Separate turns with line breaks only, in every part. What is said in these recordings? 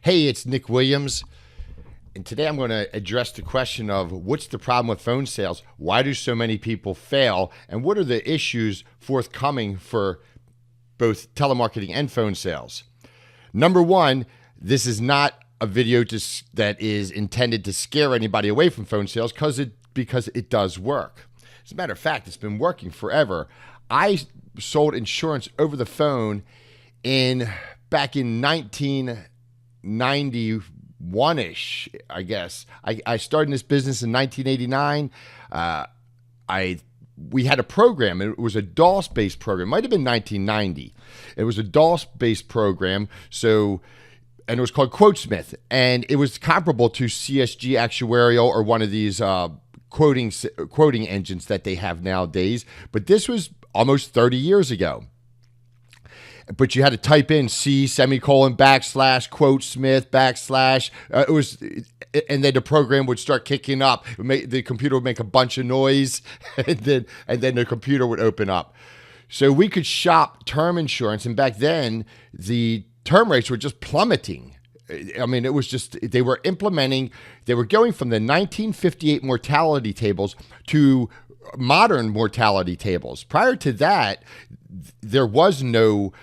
Hey, it's Nick Williams, and today I'm going to address the question of what's the problem with phone sales, why do so many people fail, and what are the issues forthcoming for both telemarketing and phone sales. Number one, this is not a video that is intended to scare anybody away from phone sales because it does work. As a matter of fact, it's been working forever. I sold insurance over the phone back in 1991-ish, I guess. I started in this business in 1989. We had a program. It was a DOS-based program. It might have been 1990. It was a DOS-based program. And it was called QuoteSmith, and it was comparable to CSG Actuarial or one of these quoting engines that they have nowadays. But this was almost 30 years ago. But you had to type in C semicolon backslash QuoteSmith backslash. And then the program would start kicking up. The computer would make a bunch of noise, and then the computer would open up. So we could shop term insurance, and back then the term rates were just plummeting. I mean, it was just, they were going from the 1958 mortality tables to modern mortality tables. Prior to that, there was no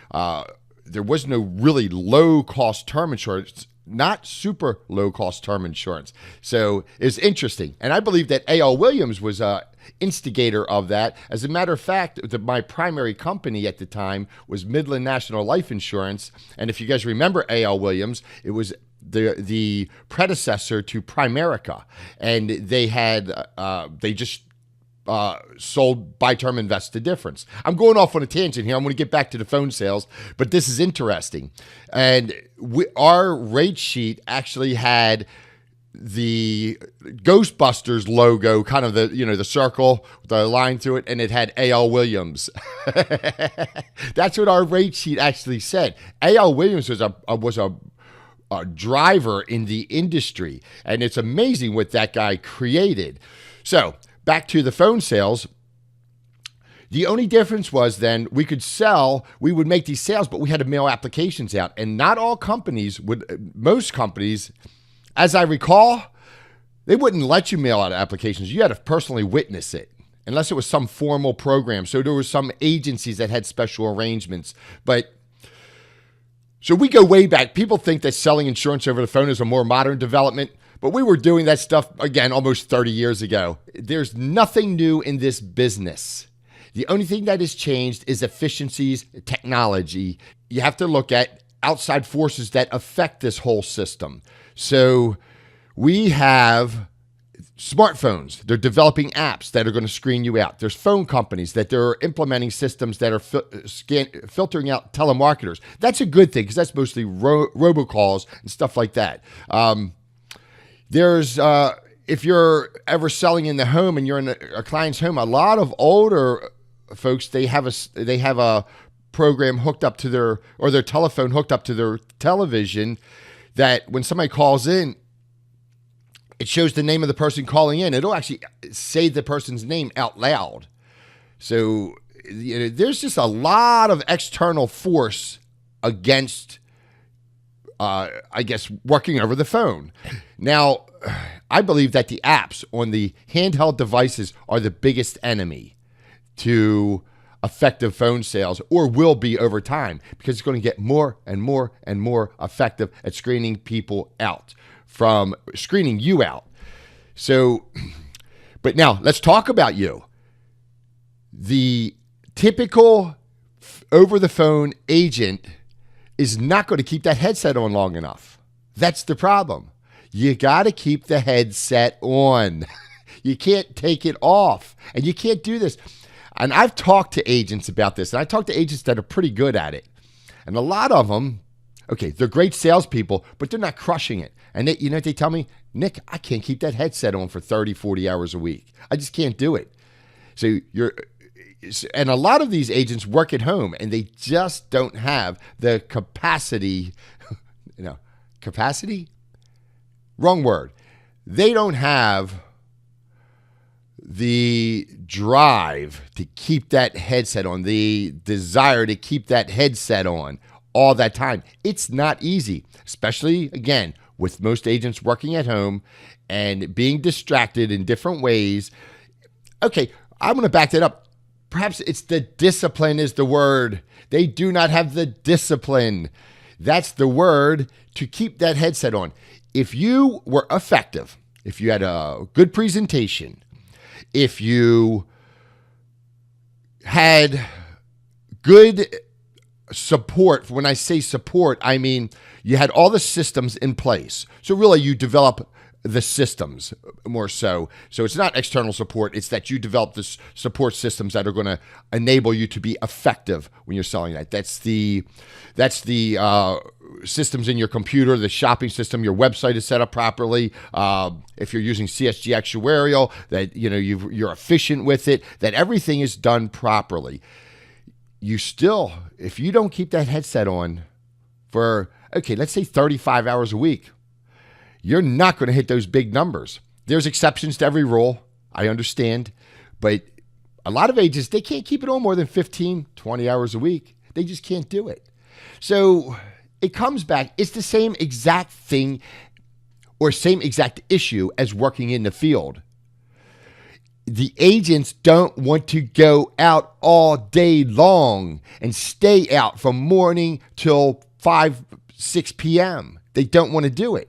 really low-cost term insurance, not super low-cost term insurance. So it's interesting. And I believe that A.L. Williams was a instigator of that. As a matter of fact, my primary company at the time was Midland National Life Insurance. And if you guys remember A.L. Williams, it was the predecessor to Primerica. And they just sold Buy Term Invest the Difference. I'm going off on a tangent here. I'm going to get back to the phone sales, but this is interesting. And our rate sheet actually had the Ghostbusters logo, kind of the circle with the line through it, and it had A.L. Williams. That's what our rate sheet actually said. A.L. Williams was a driver in the industry, and it's amazing what that guy created. So back to the phone sales. The only difference was then we would make these sales, but we had to mail applications out. And not all companies most companies, as I recall, they wouldn't let you mail out applications. You had to personally witness it, unless it was some formal program. So there were some agencies that had special arrangements. So we go way back. People think that selling insurance over the phone is a more modern development. But we were doing that stuff, again, almost 30 years ago. There's nothing new in this business. The only thing that has changed is efficiencies, technology. You have to look at outside forces that affect this whole system. So we have smartphones. They're developing apps that are going to screen you out. There's phone companies that they're implementing systems that are filtering out telemarketers. That's a good thing because that's mostly robocalls and stuff like that. If you're ever selling in the home and you're in a client's home, a lot of older folks, they have a program hooked up to their telephone hooked up to their television that when somebody calls in, it shows the name of the person calling in. It'll actually say the person's name out loud. So there's just a lot of external force against working over the phone. Now, I believe that the apps on the handheld devices are the biggest enemy to effective phone sales, or will be over time, because it's going to get more and more and more effective at screening you out. So, but now let's talk about you. The typical over-the-phone agent is not going to keep that headset on long enough. That's the problem. You got to keep the headset on. You can't take it off, and you can't do this. And I've talked to agents about this, and I talked to agents that are pretty good at it. And a lot of them, okay, they're great salespeople, but they're not crushing it. And they tell me, Nick, I can't keep that headset on for 30, 40 hours a week. I just can't do it. And a lot of these agents work at home, and they just don't have the capacity. Capacity? Wrong word. They don't have the drive to keep that headset on, the desire to keep that headset on all that time. It's not easy, especially, again, with most agents working at home and being distracted in different ways. Okay, I'm going to back that up. Perhaps it's the discipline is the word. They do not have the discipline. That's the word to keep that headset on. If you were effective, if you had a good presentation, if you had good support, when I say support, I mean you had all the systems in place. So really you develop the systems more so. So it's not external support. It's that you develop the support systems that are going to enable you to be effective when you're selling that. That's the systems in your computer, the shopping system, your website is set up properly. If you're using CSG Actuarial, that you're efficient with it, that everything is done properly. You still, if you don't keep that headset on for, okay, let's say 35 hours a week, you're not going to hit those big numbers. There's exceptions to every rule. I understand. But a lot of agents, they can't keep it on more than 15, 20 hours a week. They just can't do it. So it comes back. It's the same exact thing or same exact issue as working in the field. The agents don't want to go out all day long and stay out from morning till 5, 6 p.m. They don't want to do it.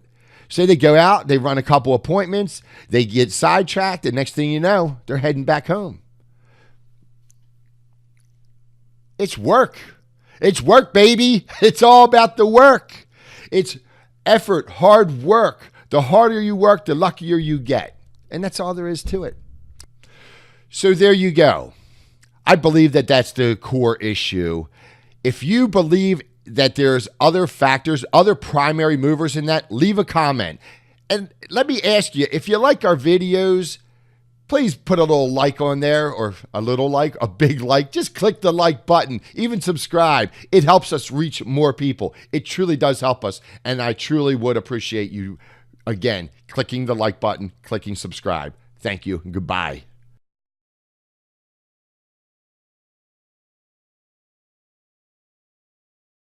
So they go out, they run a couple appointments, they get sidetracked, and next thing you know, they're heading back home. It's work. It's work, baby. It's all about the work. It's effort, hard work. The harder you work, the luckier you get. And that's all there is to it. So there you go. I believe that that's the core issue. If you believe that there's other factors, other primary movers in that, leave a comment. And let me ask you, if you like our videos, please put a little like on there, or a little like, a big like. Just click the like button, even subscribe. It helps us reach more people. It truly does help us. And I truly would appreciate you, again, clicking the like button, clicking subscribe. Thank you and goodbye.